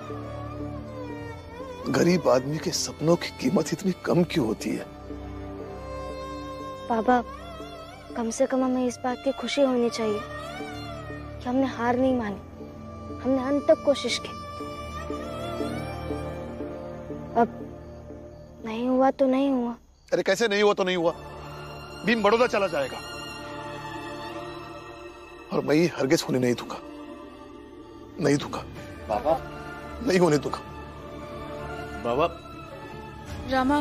Speaker 5: गरीब आदमी के सपनों की कीमत इतनी कम क्यों होती है?
Speaker 13: बाबा, कम से कम हमें इस बात की खुशी होनी चाहिए कि हमने हार नहीं मानी, हमने अंत तक कोशिश की। अब नहीं हुआ तो नहीं हुआ।
Speaker 5: अरे कैसे नहीं हुआ तो नहीं हुआ? भीम बड़ौदा चला जाएगा और मैं ये हरगिज होने नहीं दूंगा, नहीं दूंगा
Speaker 17: बाबा,
Speaker 5: नहीं होने दूंगा।
Speaker 17: बाबा,
Speaker 12: रमा,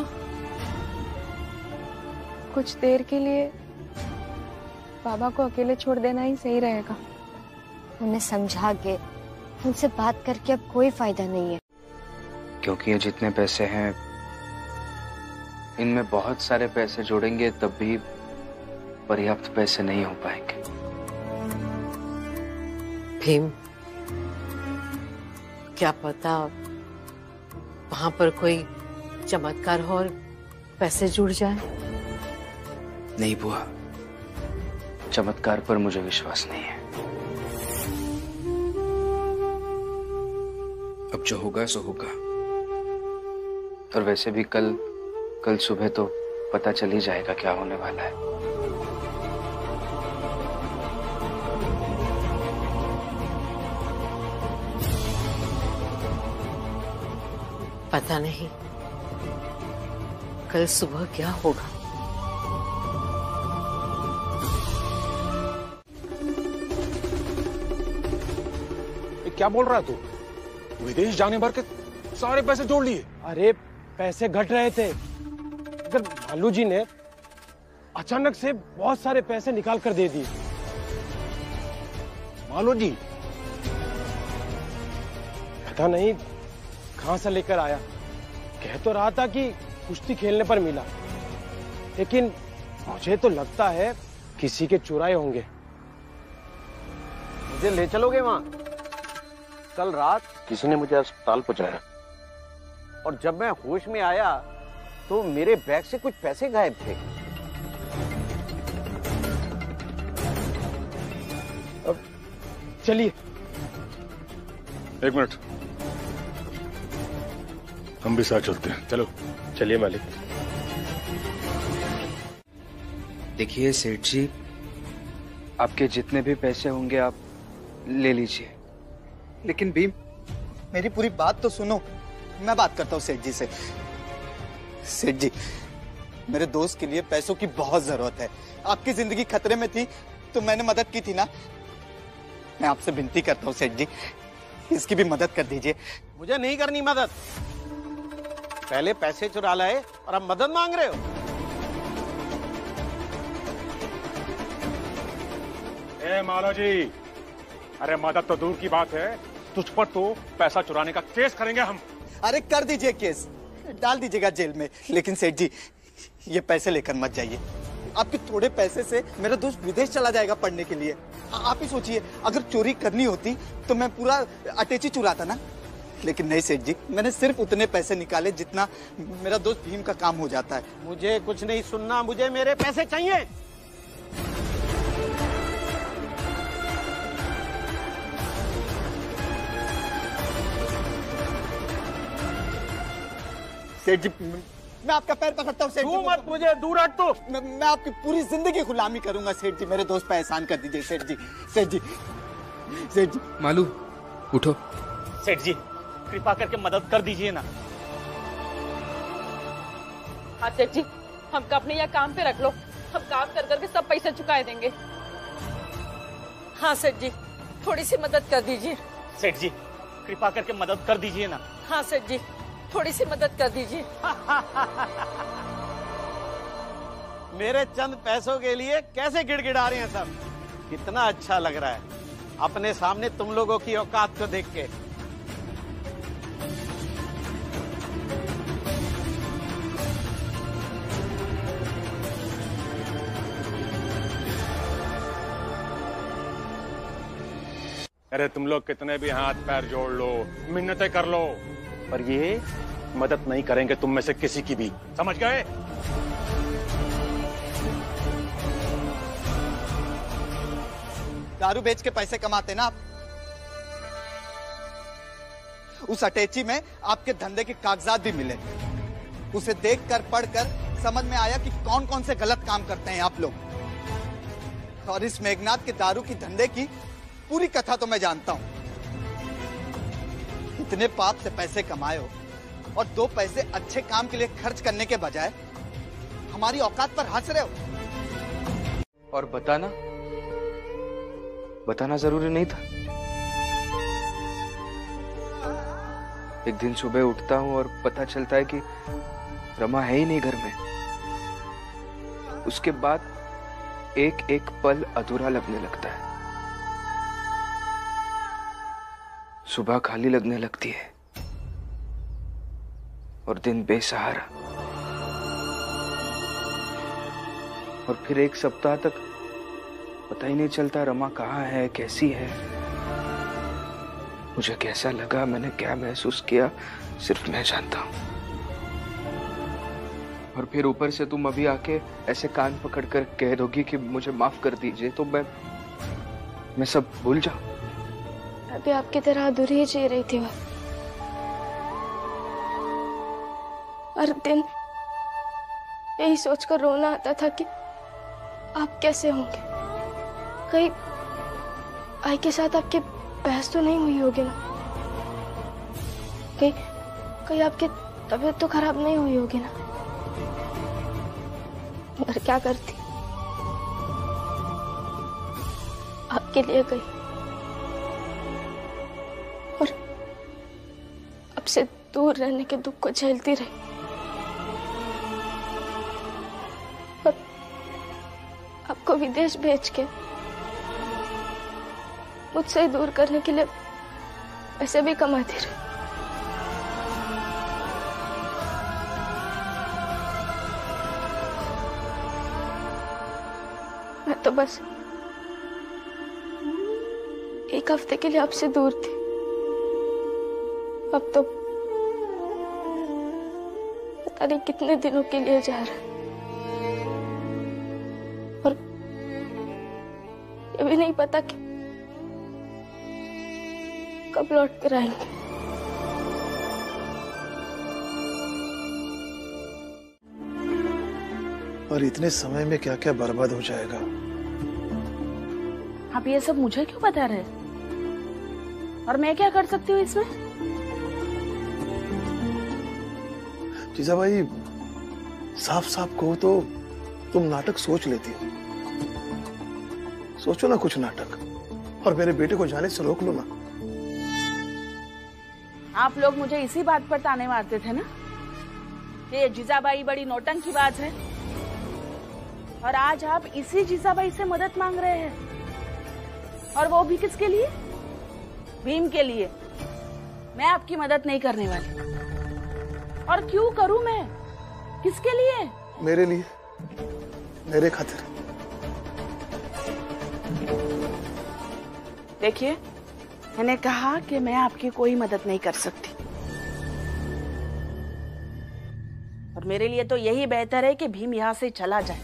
Speaker 12: कुछ देर के लिए बाबा को अकेले छोड़ देना ही सही रहेगा।
Speaker 13: उन्हें समझा के, उनसे बात करके अब कोई फायदा नहीं है।
Speaker 2: क्योंकि ये जितने पैसे हैं, इनमें बहुत सारे पैसे जोड़ेंगे तब भी पर्याप्त पैसे नहीं हो पाएंगे।
Speaker 11: भीम, क्या पता वहां पर कोई चमत्कार हो और पैसे जुड़ जाए।
Speaker 2: नहीं बुआ, चमत्कार पर मुझे विश्वास नहीं है। अब जो होगा सो होगा। और वैसे भी कल सुबह तो पता चल ही जाएगा क्या होने वाला है।
Speaker 11: पता नहीं कल सुबह क्या होगा।
Speaker 4: क्या बोल रहा है तू? विदेश जाने भर के सारे पैसे जोड़ लिए?
Speaker 7: अरे पैसे घट रहे थे, अगर भालू जी ने अचानक से बहुत सारे पैसे निकाल कर दे दिए।
Speaker 4: मालो जी?
Speaker 7: पता नहीं कहां से लेकर आया। कह तो रहा था कि कुश्ती खेलने पर मिला, लेकिन मुझे तो लगता है किसी के चुराए होंगे।
Speaker 10: मुझे ले चलोगे वहां? कल रात किसी ने मुझे अस्पताल पहुंचाया और जब मैं होश में आया तो मेरे बैग से कुछ पैसे गायब थे।
Speaker 7: अब चलिए।
Speaker 4: एक मिनट, हम भी साथ चलते हैं। चलो।
Speaker 7: चलिए मालिक।
Speaker 14: देखिए सेठ जी, आपके जितने भी पैसे होंगे आप ले लीजिए।
Speaker 18: लेकिन भीम, मेरी पूरी बात तो सुनो। मैं बात करता हूँ सेठ जी से। सेठ जी, मेरे दोस्त के लिए पैसों की बहुत जरूरत है। आपकी जिंदगी खतरे में थी तो मैंने मदद की थी ना। मैं आपसे विनती करता हूँ सेठ जी, इसकी भी मदद कर दीजिए।
Speaker 10: मुझे नहीं करनी मदद। पहले पैसे चुरा लाए और अब मदद मांग रहे हो।
Speaker 4: ए मालो जी, अरे मदद तो दूर की बात है, तुझ पर तो पैसा चुराने का केस करेंगे हम।
Speaker 18: अरे कर दीजिए केस, डाल दीजिएगा जेल में। लेकिन सेठ जी, ये पैसे लेकर मत जाइए। आपके थोड़े पैसे से मेरा दोस्त विदेश चला जाएगा पढ़ने के लिए। आप ही सोचिए, अगर चोरी करनी होती तो मैं पूरा अटैची चुराता ना। लेकिन नहीं सेठ जी, मैंने सिर्फ उतने पैसे निकाले जितना मेरा दोस्त भीम का काम हो जाता है।
Speaker 10: मुझे कुछ नहीं सुनना, मुझे मेरे पैसे चाहिए।
Speaker 18: सेठ जी, मैं आपका पैर पकड़ता हूँ सेठ जी।
Speaker 10: मत, मुझे दूर हट तो।
Speaker 18: मैं आपकी पूरी जिंदगी गुलामी करूंगा सेठ जी। मेरे दोस्त पे एहसान कर दीजिए सेठ जी। सेठ जी, सेठ जी।
Speaker 14: मालू, उठो।
Speaker 18: सेठ जी, कृपा करके मदद कर दीजिए ना।
Speaker 19: हाँ सेठ जी, हमको अपने यहाँ काम पे रख लो। हम काम कर करके सब पैसे चुका देंगे। हाँ सेठ जी, थोड़ी सी मदद कर दीजिए।
Speaker 18: सेठ जी, कृपा करके मदद कर दीजिए ना।
Speaker 19: हाँ सेठ जी, थोड़ी सी मदद कर दीजिए।
Speaker 10: मेरे चंद पैसों के लिए कैसे गिड़गिड़ा रहे हैं सब। कितना अच्छा लग रहा है अपने सामने तुम लोगों की औकात को देख के।
Speaker 4: अरे तुम लोग कितने भी हाथ पैर जोड़ लो, मिन्नतें कर लो, पर ये मदद नहीं करेंगे तुम में से किसी की भी। समझ गए?
Speaker 18: दारू बेच के पैसे कमाते ना आप। उस अटैची में आपके धंधे के कागजात भी मिले। उसे देखकर पढ़कर समझ में आया कि कौन कौन से गलत काम करते हैं आप लोग। और इस मेघनाथ के दारू की धंधे की पूरी कथा तो मैं जानता हूं। इतने पाप से पैसे कमाए हो और 2 पैसे अच्छे काम के लिए खर्च करने के बजाय हमारी औकात पर हंस रहे हो।
Speaker 14: और बताना जरूरी नहीं था। एक दिन सुबह उठता हूं और पता चलता है कि रमा है ही नहीं घर में। उसके बाद एक एक पल अधूरा लगने लगता है। सुबह खाली लगने लगती है और दिन बेसहारा। और फिर एक सप्ताह तक पता ही नहीं चलता रमा कहाँ है, कैसी है। मुझे कैसा लगा, मैंने क्या महसूस किया, सिर्फ मैं जानता हूं। और फिर ऊपर से तुम अभी आके ऐसे कान पकड़कर कह दोगी कि मुझे माफ कर दीजिए, तो मैं सब भूल जाऊं।
Speaker 13: अभी आपकी तरह अधूरी ही जी रही थी मैं। हर दिन यही सोचकर रोना आता था कि आप कैसे होंगे। कहीं आई के साथ आपकी बहस तो नहीं हुई होगी ना? कहीं
Speaker 1: कहीं आपकी तबीयत तो खराब नहीं हुई होगी ना? मगर क्या करती, आपके लिए गई और अब से दूर रहने के दुख को झेलती रही। और आपको विदेश भेज के मुझसे ही दूर करने के लिए पैसे भी कमाती रही। मैं तो बस एक हफ्ते के लिए आपसे दूर थी, अब तो पता नहीं कितने दिनों के लिए जा रहा है। और ये भी नहीं पता कि कब लौट कर आएंगे।
Speaker 5: और इतने समय में क्या क्या बर्बाद हो जाएगा।
Speaker 3: आप ये सब मुझे क्यों बता रहे? और मैं क्या कर सकती हूँ इसमें?
Speaker 5: जीजा भाई, साफ साफ कहो तो तुम नाटक सोच लेती हो। सोचो ना कुछ नाटक, और मेरे बेटे को जाने से रोक लो ना।
Speaker 3: आप लोग मुझे इसी बात पर ताने मारते थे ना, ये जीजाबाई बड़ी नौटंकीबाज है, और आज आप इसी जीजाबाई से मदद मांग रहे हैं, और वो भी किसके लिए? भीम के लिए। मैं आपकी मदद नहीं करने वाली। और क्यों करूं मैं? किसके लिए?
Speaker 5: मेरे लिए, मेरे खातिर।
Speaker 3: देखिए, मैंने कहा कि मैं आपकी कोई मदद नहीं कर सकती, और मेरे लिए तो यही बेहतर है कि भीम यहाँ से चला जाए।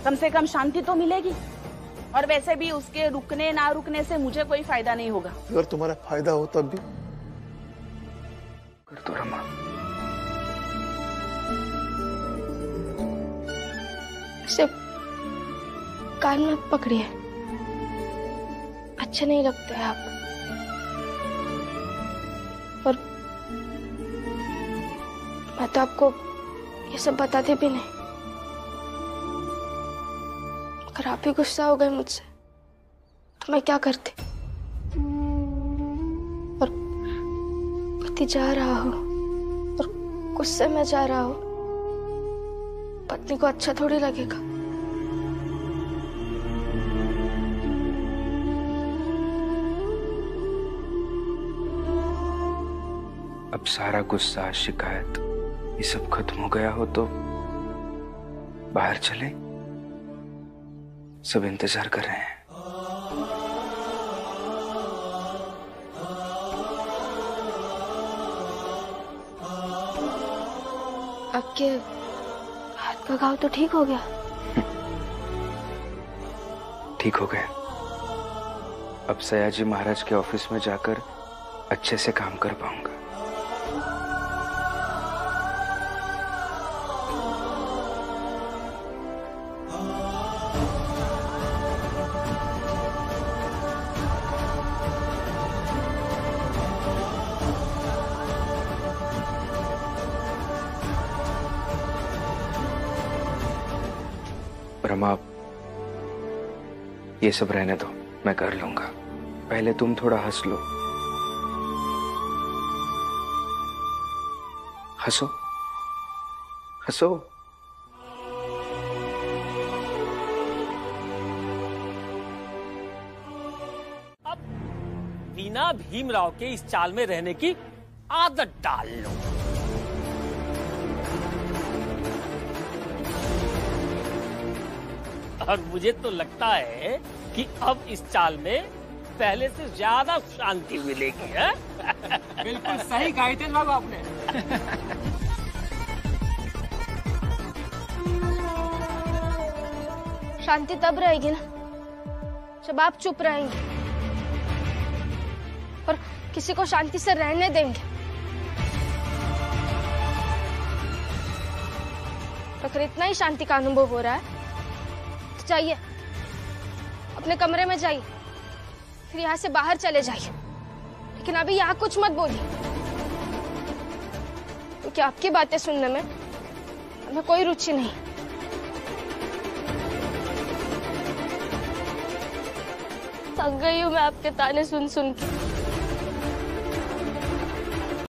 Speaker 3: कम से कम शांति तो मिलेगी, और वैसे भी उसके रुकने ना रुकने से मुझे कोई फायदा नहीं होगा।
Speaker 5: अगर तुम्हारा फायदा हो तब भी
Speaker 14: कर दो रमा।
Speaker 1: सिर्फ कान में पकड़िए, अच्छे नहीं लगते हैं आप। और मैं तो आपको ये सब बताती भी नहीं। अगर आप ही गुस्सा हो गए मुझसे तो मैं क्या करती? और पति जा रहा हो और गुस्से में जा रहा हो, पत्नी को अच्छा थोड़ी लगेगा।
Speaker 14: अब सारा गुस्सा, शिकायत, ये सब खत्म हो गया हो तो बाहर चले, सब इंतजार कर रहे हैं।
Speaker 1: आपके हाथ का घाव तो ठीक हो गया?
Speaker 14: ठीक हो गया। अब सयाजी महाराज के ऑफिस में जाकर अच्छे से काम कर पाऊंगा। रमा, ये सब रहने दो, मैं कर लूंगा। पहले तुम थोड़ा हंस लो। हंसो, हंसो।
Speaker 6: अब बिना भीमराव के इस चाल में रहने की आदत डाल लो। और मुझे तो लगता है कि अब इस चाल में पहले से ज्यादा शांति मिलेगी। है?
Speaker 20: बिल्कुल सही कहा हितेश बाबू आपने।
Speaker 1: शांति तब रहेगी ना जब आप चुप रहेंगे और किसी को शांति से रहने देंगे। अगर इतना ही शांति का अनुभव हो रहा है तो जाइए, अपने कमरे में जाइए, फिर यहाँ से बाहर चले जाइए, लेकिन अभी यहाँ कुछ मत बोलिए। बाकी आपकी बातें सुनने में हमें कोई रुचि नहीं। थक गई हूँ मैं आपके ताने सुन सुन के।